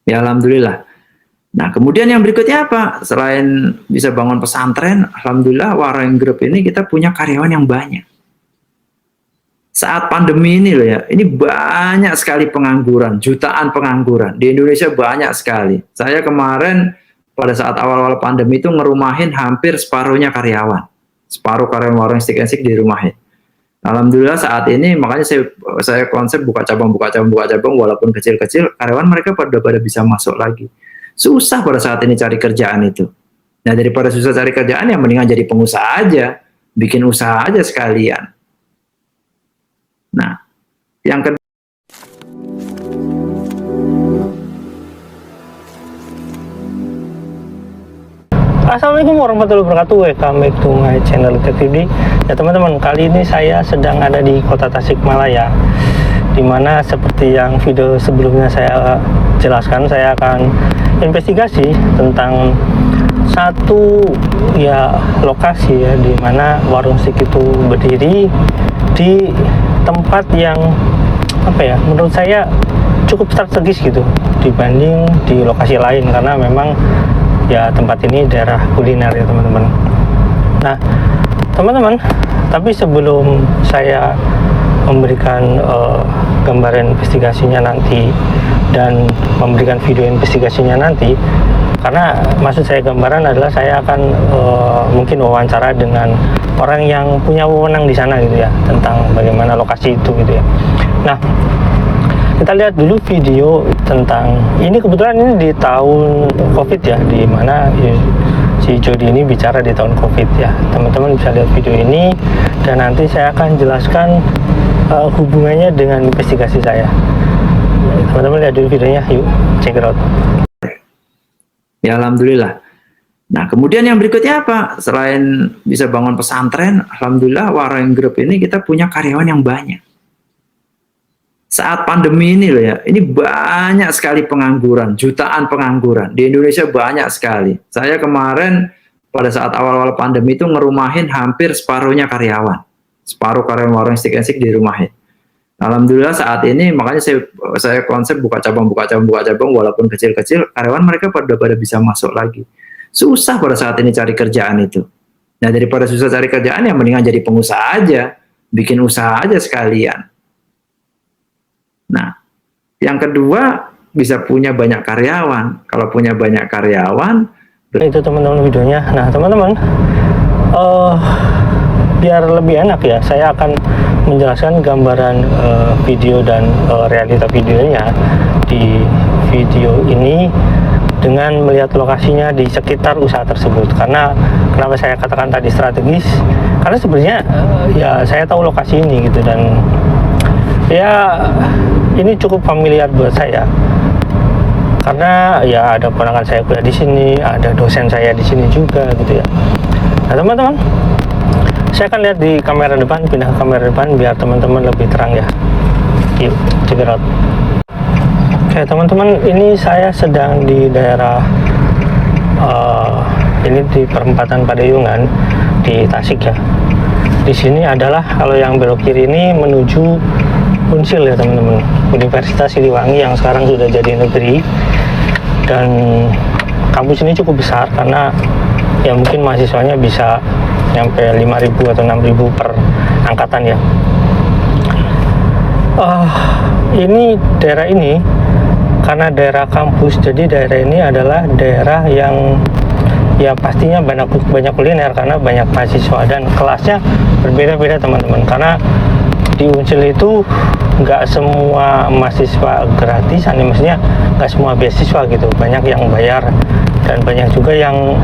Ya alhamdulillah. Nah kemudian yang berikutnya apa? Selain bisa bangun pesantren, alhamdulillah Wareng Group ini kita punya karyawan yang banyak. Saat pandemi ini loh ya, ini banyak sekali pengangguran, jutaan pengangguran. Di Indonesia banyak sekali. Saya kemarin pada saat awal-awal pandemi itu ngerumahin hampir separuhnya karyawan. Separuh karyawan warung stick and stick dirumahin. Alhamdulillah saat ini makanya saya konsep buka cabang walaupun kecil-kecil, karyawan mereka pada bisa masuk lagi. Susah pada saat ini cari kerjaan itu. Nah daripada susah cari kerjaan ya mendingan jadi pengusaha aja, bikin usaha aja sekalian. Nah, yang kedua. Assalamualaikum warahmatullahi wabarakatuh. Welcome back to my channel TVD. Ya teman-teman, kali ini saya sedang ada di kota Tasikmalaya, dimana seperti yang video sebelumnya saya jelaskan, saya akan investigasi tentang satu ya lokasi ya, dimana warung stick itu berdiri di tempat yang apa ya, menurut saya cukup strategis gitu dibanding di lokasi lain, karena memang ya tempat ini daerah kuliner ya teman-teman. Nah teman-teman, tapi sebelum saya memberikan gambaran investigasinya nanti dan memberikan video investigasinya nanti, karena maksud saya gambaran adalah saya akan mungkin wawancara dengan orang yang punya wewenang di sana gitu ya, tentang bagaimana lokasi itu gitu ya. Nah kita lihat dulu video tentang ini, kebetulan ini di tahun COVID ya, di mana si Jody ini bicara di tahun COVID ya. Teman-teman bisa lihat video ini dan nanti saya akan jelaskan hubungannya dengan investigasi saya. Teman-teman lihat dulu videonya, yuk check it out. Ya alhamdulillah. Nah kemudian yang berikutnya apa? Selain bisa bangun pesantren, alhamdulillah Wareng Group ini kita punya karyawan yang banyak. Saat pandemi ini loh ya, ini banyak sekali pengangguran, jutaan pengangguran. Di Indonesia banyak sekali. Saya kemarin pada saat awal-awal pandemi itu ngerumahin hampir separuhnya karyawan. Separuh karyawan warung stick and stick dirumahin. Alhamdulillah saat ini makanya saya konsep buka cabang walaupun kecil-kecil, karyawan mereka pada bisa masuk lagi. Susah pada saat ini cari kerjaan itu. Nah daripada susah cari kerjaan ya mendingan jadi pengusaha aja, bikin usaha aja sekalian. Nah yang kedua bisa punya banyak karyawan. Kalau punya banyak karyawan, itu teman-teman videonya. Nah teman-teman, biar lebih enak ya, saya akan menjelaskan gambaran video dan realita videonya di video ini dengan melihat lokasinya di sekitar usaha tersebut. Karena kenapa saya katakan tadi strategis, karena sebenarnya ya saya tahu lokasi ini gitu, dan ya ini cukup familiar buat saya karena ya ada ponakan saya kuliah di sini, ada dosen saya di sini juga gitu ya. Nah teman-teman, saya akan lihat di kamera depan, pindah ke kamera depan biar teman-teman lebih terang ya. Yuk check it out. Oke teman-teman, ini saya sedang di daerah ini di perempatan Padayungan di Tasik ya. Di sini adalah kalau yang belok kiri ini menuju Unsil ya teman-teman, Universitas Siliwangi yang sekarang sudah jadi negeri, dan kampus ini cukup besar karena ya mungkin mahasiswanya bisa nyampe 5.000 atau 6.000 per angkatan ya. Ini daerah ini karena daerah kampus, jadi daerah ini adalah daerah yang ya pastinya banyak kuliner karena banyak mahasiswa, dan kelasnya berbeda-beda teman-teman, karena di Unsil itu nggak semua mahasiswa gratisan ya, maksudnya nggak semua beasiswa gitu, banyak yang bayar dan banyak juga yang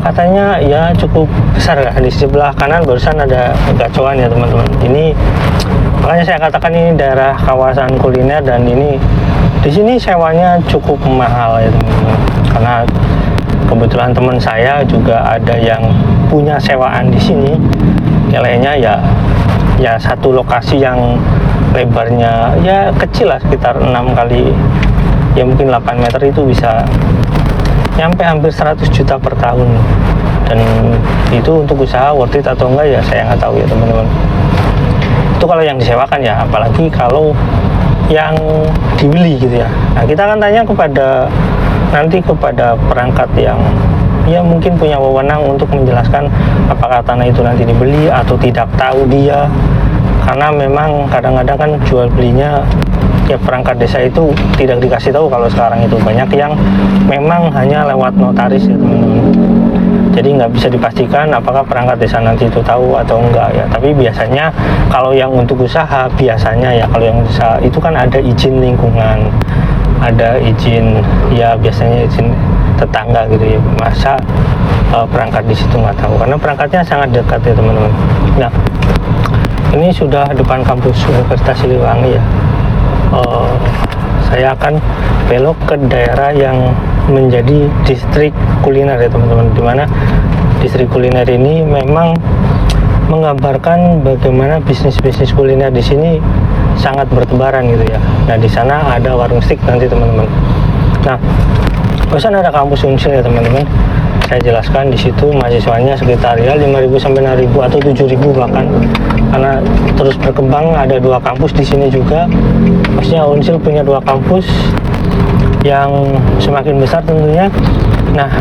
katanya ya cukup besar ya. Di sebelah kanan barusan ada gacoan ya teman-teman, ini makanya saya katakan ini daerah kawasan kuliner, dan ini di sini sewanya cukup mahal ya teman-teman, karena kebetulan teman saya juga ada yang punya sewaan di sini. Nilainya ya satu lokasi yang lebarnya ya kecil lah, sekitar 6 kali ya mungkin 8 meter, itu bisa nyampe hampir 100 juta per tahun, dan itu untuk usaha worth it atau enggak ya saya nggak tahu ya teman-teman. Itu kalau yang disewakan ya, apalagi kalau yang dibeli gitu ya. Nah, kita akan tanya kepada perangkat yang ya mungkin punya wewenang untuk menjelaskan apakah tanah itu nanti dibeli atau tidak, tahu dia. Karena memang kadang-kadang kan jual belinya ya perangkat desa itu tidak dikasih tahu. Kalau sekarang itu banyak yang memang hanya lewat notaris ya teman-teman. Jadi nggak bisa dipastikan apakah perangkat desa nanti itu tahu atau enggak ya. Tapi biasanya kalau yang untuk usaha, biasanya ya kalau yang usaha itu kan ada izin lingkungan, ada izin ya biasanya izin tetangga gitu ya. Masa perangkat di situ nggak tahu, karena perangkatnya sangat dekat ya teman-teman. Nah, ini sudah depan kampus Universitas Siliwangi ya. Saya akan belok ke daerah yang menjadi distrik kuliner ya teman-teman, dimana distrik kuliner ini memang menggambarkan bagaimana bisnis-bisnis kuliner di sini sangat bertebaran gitu ya. Nah, di sana ada warung steak nanti teman-teman. Nah, barusan ada kampus Unsil ya teman-teman. Saya jelaskan di situ mahasiswanya sekitar ya 5.000 sampai 6.000 atau 7.000 bahkan, karena terus berkembang. Ada 2 kampus di sini juga. Maksudnya Unsil punya 2 kampus yang semakin besar tentunya. Nah,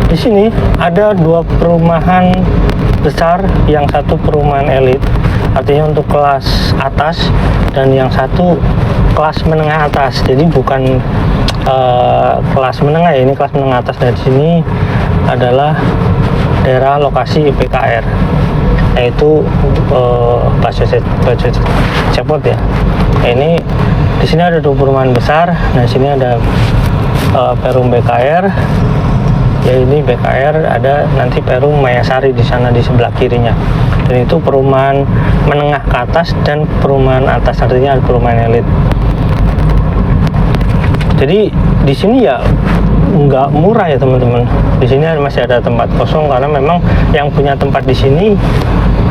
di sini ada 2 perumahan besar, yang satu perumahan elit, artinya untuk kelas atas, dan yang satu kelas menengah atas. Jadi bukan kelas menengah ya, ini kelas menengah atas. Dari sini adalah daerah lokasi PKR, yaitu Bakso Cepot ya. Nah, ini di sini ada 2 perumahan besar. Nah, di sini ada Perum BKR. Ya, ini BKR, ada nanti Perum Mayasari di sana di sebelah kirinya. Dan itu perumahan menengah ke atas dan perumahan atas, artinya ada perumahan elit. Jadi di sini ya nggak murah ya teman-teman. Di sini masih ada tempat kosong karena memang yang punya tempat di sini.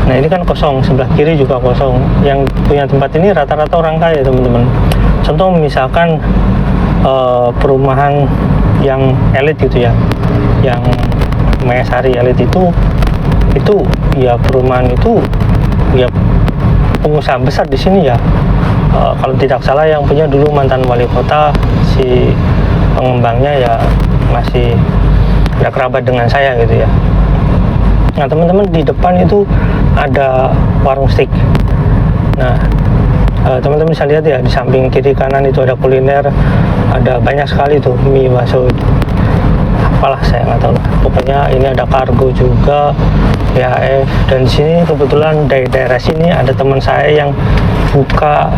Nah, ini kan kosong, sebelah kiri juga kosong. Yang punya tempat ini rata-rata orang kaya teman-teman. Contoh misalkan perumahan yang elit gitu ya, yang Mayasari elit itu ya perumahan itu ya pengusaha besar di sini ya. Kalau tidak salah yang punya dulu mantan wali kota, si pengembangnya ya masih ada kerabat dengan saya gitu ya. Nah teman-teman, di depan itu ada warung steak. Nah teman-teman bisa lihat ya, di samping kiri kanan itu ada kuliner, ada banyak sekali tuh mie, bakso, apalah saya nggak tahu lah. Pokoknya ini ada kargo juga, BHF. Dan di sini kebetulan dari daerah sini ada teman saya yang buka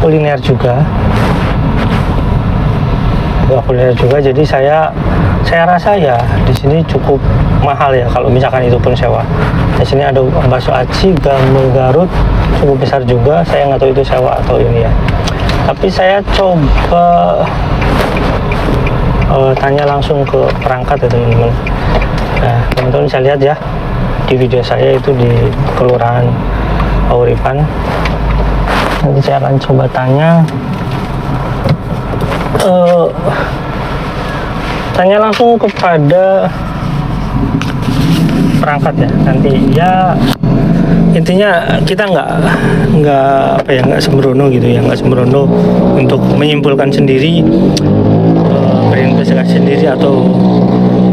kuliner juga. Jadi saya rasa ya di sini cukup mahal ya kalau misalkan itu pun sewa. Di sini ada bakso aci, gambeng Garut, cukup besar juga. Saya nggak tahu itu sewa atau ini ya. Tapi saya coba tanya langsung ke perangkat ya teman-teman. Nah, teman-teman bisa lihat ya di video saya itu di Kelurahan Auripan. Nanti saya akan coba tanya langsung kepada perangkat ya. Nanti ya intinya kita nggak sembrono gitu ya, nggak sembrono untuk menyimpulkan sendiri, berinvestigasi sendiri atau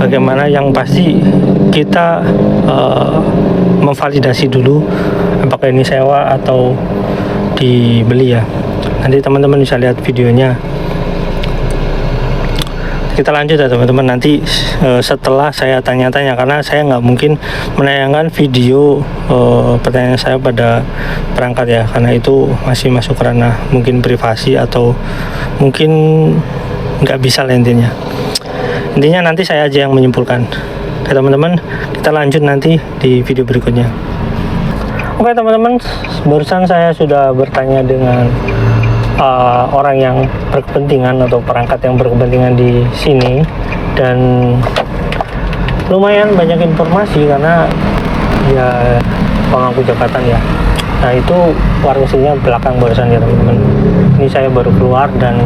bagaimana. Yang pasti kita memvalidasi dulu apakah ini sewa atau dibeli ya. Nanti teman-teman bisa lihat videonya. Kita lanjut ya teman-teman, nanti setelah saya tanya-tanya, karena saya nggak mungkin menayangkan video pertanyaan saya pada perangkat ya, karena itu masih masuk ranah mungkin privasi atau mungkin nggak bisa lah intinya nanti saya aja yang menyimpulkan. Oke teman-teman, kita lanjut nanti di video berikutnya. Oke teman-teman, barusan saya sudah bertanya dengan orang yang berkepentingan atau perangkat yang berkepentingan di sini, dan lumayan banyak informasi karena ya pemangku jabatan ya. Nah itu warung steaknya belakang barusan ya teman-teman. Ini saya baru keluar dan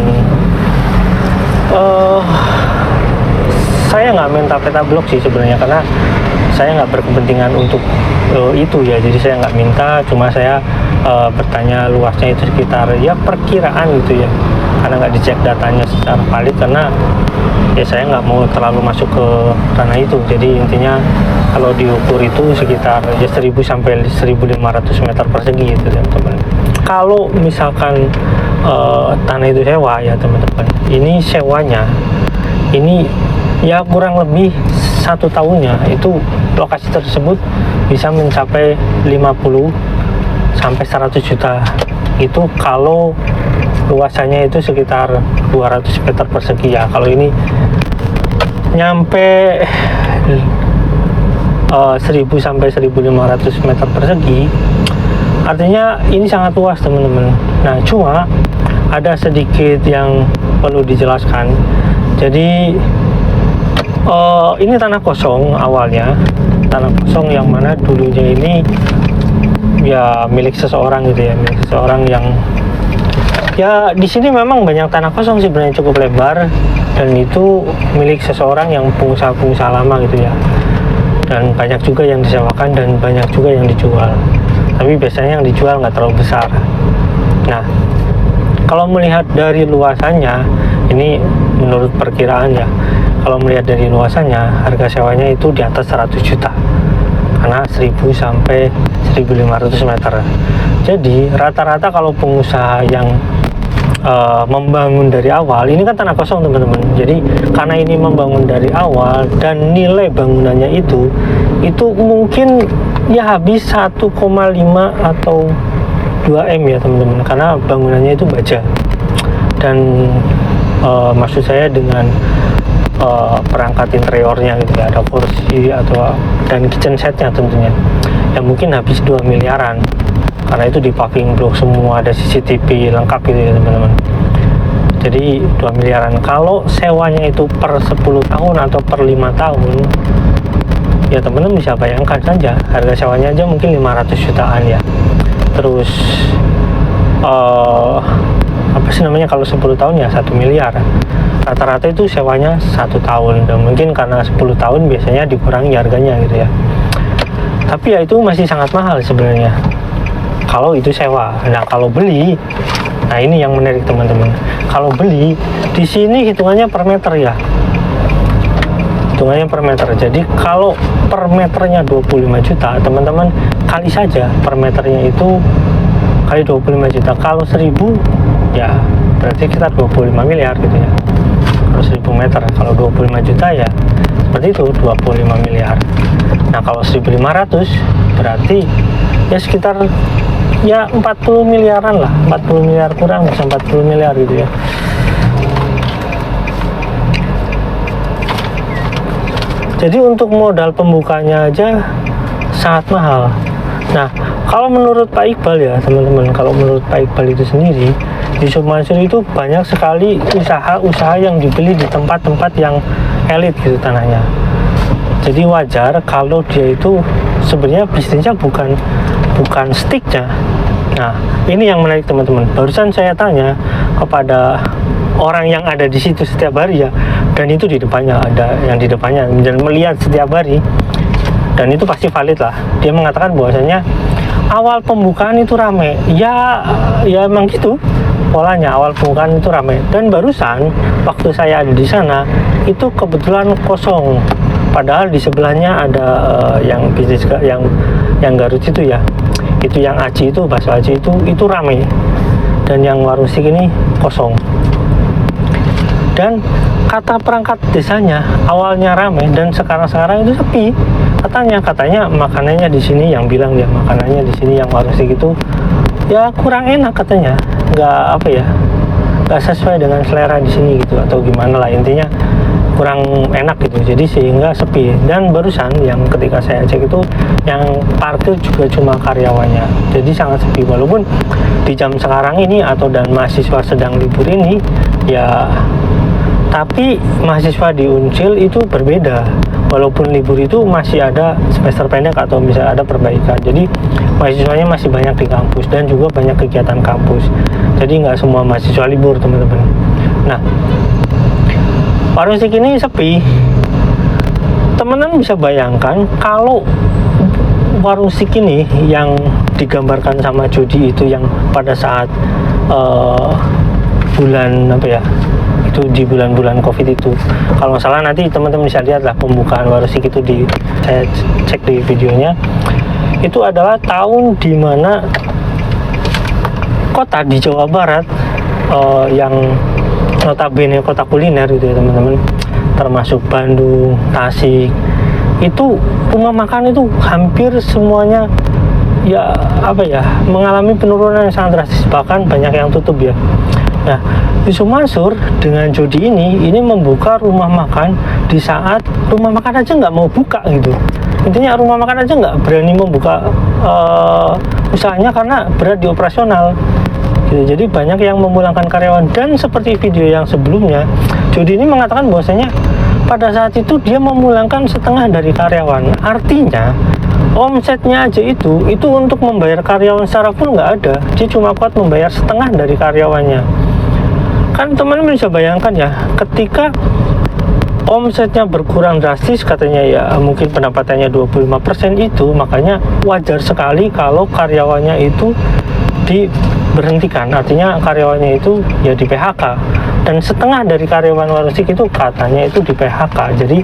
saya nggak minta peta blok sih sebenarnya, karena saya nggak berkepentingan untuk itu ya. Jadi saya nggak minta, cuma saya bertanya luasnya itu sekitar ya perkiraan gitu ya, karena nggak dicek datanya secara valid, karena ya saya nggak mau terlalu masuk ke ranah itu. Jadi intinya kalau diukur itu sekitar ya 1000 sampai 1500 meter persegi gitu teman-teman. Kalau misalkan tanah itu sewa ya teman-teman, ini sewanya ini ya kurang lebih 1 tahunnya itu lokasi tersebut bisa mencapai 50 sampai 100 juta. Itu kalau luasannya itu sekitar 200 meter persegi ya. Kalau ini nyampe 1000 sampai 1500 meter persegi, artinya ini sangat luas teman-teman. Nah, cuma ada sedikit yang perlu dijelaskan. Jadi ini tanah kosong awalnya, tanah kosong yang mana dulunya ini ya milik seseorang gitu ya, milik seseorang yang ya di sini memang banyak tanah kosong sebenarnya cukup lebar, dan itu milik seseorang yang pengusaha-pengusaha lama gitu ya. Dan banyak juga yang disewakan dan banyak juga yang dijual. Tapi biasanya yang dijual nggak terlalu besar. Nah, kalau melihat dari luasannya, ini menurut perkiraan ya, kalau melihat dari luasannya, harga sewanya itu di atas 100 juta. Karena 1000 sampai 1500 meter. Jadi rata-rata kalau pengusaha yang membangun dari awal, ini kan tanah kosong teman-teman. Jadi karena ini membangun dari awal dan nilai bangunannya itu mungkin ya habis 1,5 atau 2 M ya teman-teman, karena bangunannya itu baja. Dan maksud saya dengan perangkat interiornya gitu ya, ada kursi dan kitchen setnya tentunya, yang mungkin habis 2 miliaran, karena itu di paving block semua, ada CCTV lengkap gitu ya teman-teman. Jadi 2 miliaran. Kalau sewanya itu per 10 tahun atau per 5 tahun, ya teman-teman bisa bayangkan saja harga sewanya aja mungkin 500 jutaan ya. Terus apa sih namanya, kalau 10 tahun ya 1 miliar. Rata-rata itu sewanya 1 tahun, dan mungkin karena 10 tahun biasanya dikurangi harganya gitu ya. Tapi ya itu masih sangat mahal sebenarnya kalau itu sewa. Nah, kalau beli, nah ini yang menarik teman-teman. Kalau beli di sini hitungannya per meter ya. Hitungannya per meter. Jadi kalau per meternya 25 juta, teman-teman kali saja per meternya itu kali 25 juta. Kalau 1000 ya berarti sekitar 25 miliar gitu ya. Kalau 1000 meter, kalau 25 juta ya seperti itu 25 miliar. Nah, kalau 1500 berarti ya sekitar ya 40 miliaran lah, 40 miliar kurang, bisa 40 miliar gitu ya. Jadi untuk modal pembukanya aja sangat mahal. Nah, kalau menurut Pak Iqbal ya teman-teman, kalau menurut Pak Iqbal itu sendiri, di Sukmasuri itu banyak sekali usaha-usaha yang dibeli di tempat-tempat yang elit gitu tanahnya. Jadi wajar kalau dia itu sebenarnya bisnisnya bukan sticknya. Nah, ini yang menarik teman-teman. Barusan saya tanya kepada orang yang ada di situ setiap hari ya, dan itu di depannya ada yang di depannya dan melihat setiap hari, dan itu pasti valid lah. Dia mengatakan bahwasanya awal pembukaan itu rame. Ya emang gitu polanya, awal pembukaan itu rame. Dan barusan waktu saya ada di sana itu kebetulan kosong. Padahal di sebelahnya ada yang bisnis yang Garut itu ya. Itu yang Aci itu, bakso Aci itu rame. Dan yang warung stik ini kosong. Dan kata perangkat desanya awalnya rame dan sekarang itu sepi. Katanya makanannya di sini, yang bilang ya makanannya di sini yang warung stik itu ya kurang enak katanya. Nggak sesuai dengan selera di sini gitu, atau gimana lah, intinya kurang enak gitu, jadi sehingga sepi. Dan barusan yang ketika saya cek itu yang parkir juga cuma karyawannya, jadi sangat sepi. Walaupun di jam sekarang ini dan mahasiswa sedang libur ini ya, tapi mahasiswa di Uncil itu berbeda. Walaupun libur itu masih ada semester pendek atau misalnya ada perbaikan, jadi mahasiswanya masih banyak di kampus dan juga banyak kegiatan kampus, jadi nggak semua mahasiswa libur teman-teman. Nah, warung stik ini sepi. Teman-teman bisa bayangkan kalau warung stik ini yang digambarkan sama Jody itu yang pada saat bulan apa ya, itu di bulan-bulan COVID itu. Kalau nggak salah nanti teman-teman bisa lihat lah pembukaan Warusik itu saya cek di videonya. Itu adalah tahun dimana kota di Jawa Barat yang notabene kota kuliner gitu ya teman-teman, termasuk Bandung, Tasik, itu rumah makan itu hampir semuanya ya apa ya, mengalami penurunan yang sangat drastis, bahkan banyak yang tutup ya. Nah, Yusuf Mansur dengan Jody ini membuka rumah makan di saat rumah makan aja nggak mau buka gitu. Intinya rumah makan aja nggak berani membuka usahanya karena berat di operasional gitu. Jadi banyak yang memulangkan karyawan, dan seperti video yang sebelumnya, Jody ini mengatakan bahwasanya pada saat itu dia memulangkan setengah dari karyawan. Artinya omsetnya aja itu untuk membayar karyawan secara full nggak ada. Dia cuma kuat membayar setengah dari karyawannya. Kan teman-teman bisa bayangkan ya, ketika omsetnya berkurang drastis, katanya ya mungkin pendapatannya 25% itu, makanya wajar sekali kalau karyawannya itu diberhentikan. Artinya karyawannya itu ya di PHK, dan setengah dari karyawan Warusik itu katanya itu di PHK. Jadi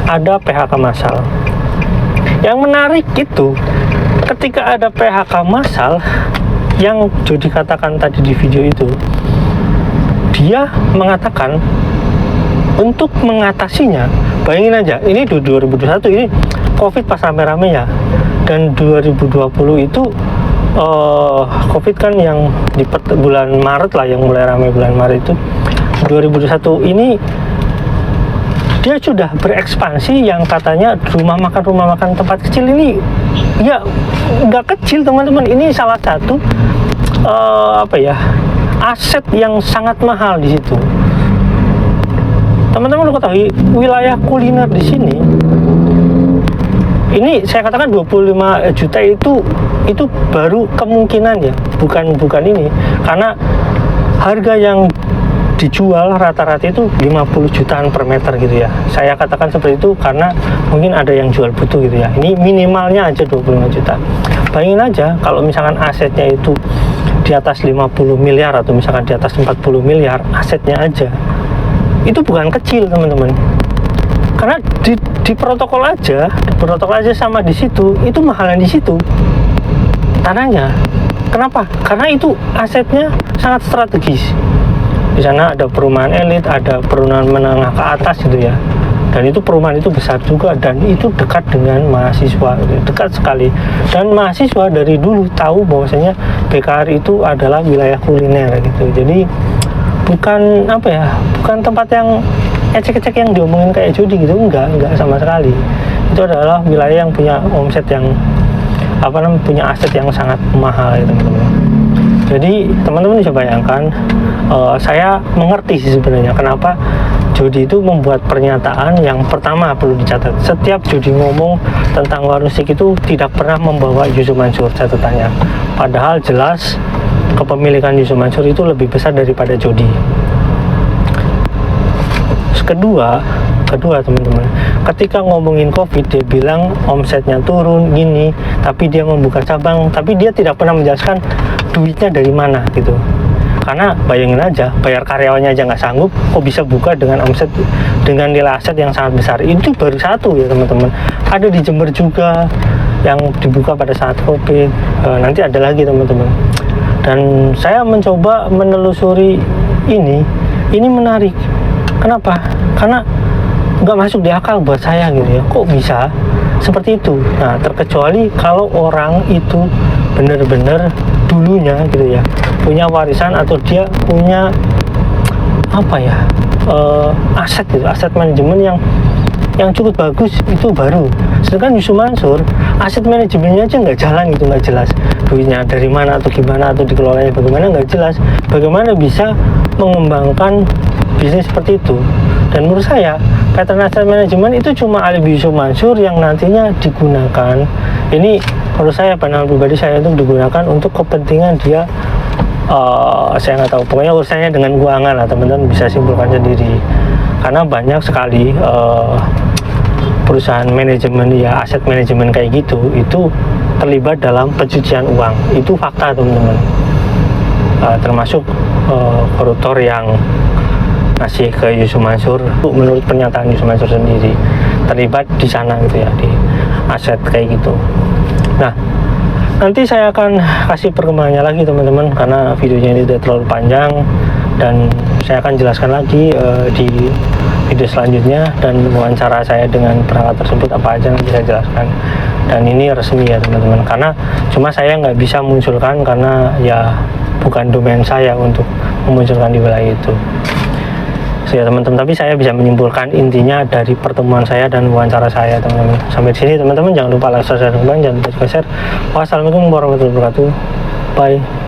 ada PHK massal. Yang menarik itu ketika ada PHK massal yang Jody katakan tadi di video itu, dia mengatakan untuk mengatasinya, bayangin aja, ini 2021 ini COVID pas rame-rame ya, dan 2020 itu COVID kan yang di bulan Maret lah, yang mulai ramai bulan Maret itu. 2021 ini dia sudah berekspansi, yang katanya rumah makan tempat kecil ini ya nggak kecil teman-teman. Ini salah satu apa ya, aset yang sangat mahal di situ. Teman-teman harus ketahui, wilayah kuliner di sini ini saya katakan 25 juta itu baru kemungkinan ya, bukan ini, karena harga yang dijual rata-rata itu 50 jutaan per meter gitu ya. Saya katakan seperti itu karena mungkin ada yang jual butuh gitu ya. Ini minimalnya aja 25 juta. Bayangin aja kalau misalkan asetnya itu di atas 50 miliar atau misalkan di atas 40 miliar asetnya aja, itu bukan kecil teman-teman. Karena di protokol aja sama di situ itu mahalan di situ tanahnya. Kenapa? Karena itu asetnya sangat strategis. Di sana ada perumahan elit, ada perumahan menengah ke atas gitu ya. Dan itu perumahan itu besar juga, dan itu dekat dengan mahasiswa, dekat sekali. Dan mahasiswa dari dulu tahu bahwasanya BKR itu adalah wilayah kuliner gitu. Jadi bukan apa ya, bukan tempat yang ecek-ecek yang diomongin kayak Jody gitu, enggak sama sekali. Itu adalah wilayah yang punya omset yang apa namanya, punya aset yang sangat mahal ya teman-teman. Jadi teman-teman bisa bayangkan, saya mengerti sih sebenarnya kenapa Jody itu membuat pernyataan yang pertama perlu dicatat. Setiap Jody ngomong tentang Warusik itu tidak pernah membawa Yusuf Mansur catatannya. Padahal jelas kepemilikan Yusuf Mansur itu lebih besar daripada Jody. Kedua teman-teman, ketika ngomongin COVID dia bilang omsetnya turun gini, tapi dia membuka cabang, tapi dia tidak pernah menjelaskan duitnya dari mana gitu. Karena bayangin aja, bayar karyawannya aja nggak sanggup, kok bisa buka dengan omset, dengan nilai aset yang sangat besar. Itu baru satu ya teman-teman. Ada di Jember juga yang dibuka pada saat COVID. Nanti ada lagi teman-teman. Dan saya mencoba menelusuri ini menarik. Kenapa? Karena nggak masuk di akal buat saya gitu ya. Kok bisa seperti itu? Nah, terkecuali kalau orang itu benar-benar dulunya gitu ya, punya warisan atau dia punya apa ya, aset gitu, aset manajemen yang cukup bagus, itu baru. Sedangkan Yusuf Mansur aset manajemennya aja nggak jalan gitu, nggak jelas duitnya dari mana atau gimana atau dikelolanya bagaimana, nggak jelas. Bagaimana bisa mengembangkan bisnis seperti itu? Dan menurut saya pattern asset management itu cuma alibi Yusuf Mansur yang nantinya digunakan. Ini menurut saya, pandangan pribadi saya, itu digunakan untuk kepentingan dia. Saya nggak tahu, pokoknya urusannya dengan keuangan lah, teman-teman bisa simpulkan sendiri. Karena banyak sekali perusahaan manajemen ya, aset manajemen kayak gitu, itu terlibat dalam pencucian uang. Itu fakta teman-teman. Termasuk koruptor yang ngasih ke Yusuf Mansur, menurut pernyataan Yusuf Mansur sendiri terlibat di sana gitu ya, di aset kayak gitu. Nah, nanti saya akan kasih perkembangannya lagi teman-teman, karena videonya ini udah terlalu panjang, dan saya akan jelaskan lagi di video selanjutnya, dan wawancara saya dengan perangkat tersebut apa aja nanti saya jelaskan. Dan ini resmi ya teman-teman, karena cuma saya nggak bisa munculkan karena ya bukan domain saya untuk memunculkan di wilayah itu. Ya teman-teman, tapi saya bisa menyimpulkan intinya dari pertemuan saya dan wawancara saya teman-teman. Sampai di sini teman-teman, jangan lupa like, subscribe, dan jangan lupa juga share. Wassalamualaikum warahmatullahi wabarakatuh. Bye.